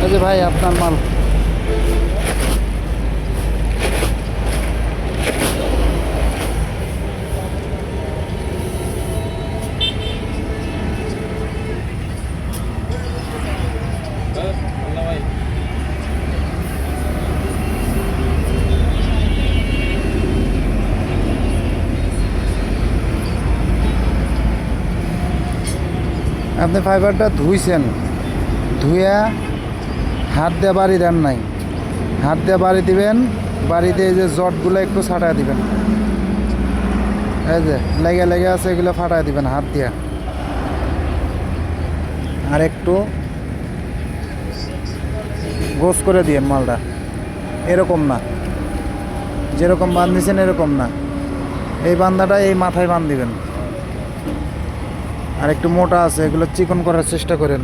এই যে ভাই আপনার মাল। আপনি ফাইবারটা ধুইছেন, ধুইয়া হাত দিয়ে বাড়ি দেন নাই, হাত দিয়ে বাড়ি দিবেন, বাড়ি দিয়ে যে জটগুলো একটু ছাটায় দিবেন, এই যে লেগে লেগে আছে এগুলো ফাটায় দিবেন হাত দিয়ে। আর একটু গোস করে দিয়েন মালটা, এরকম না, যেরকম বাঁধছেন এরকম না, এই বান্ধাটা এই মাথায় বাঁধ দিবেন। আর একটু মোটা আছে, এগুলো চিকন করার চেষ্টা করেন।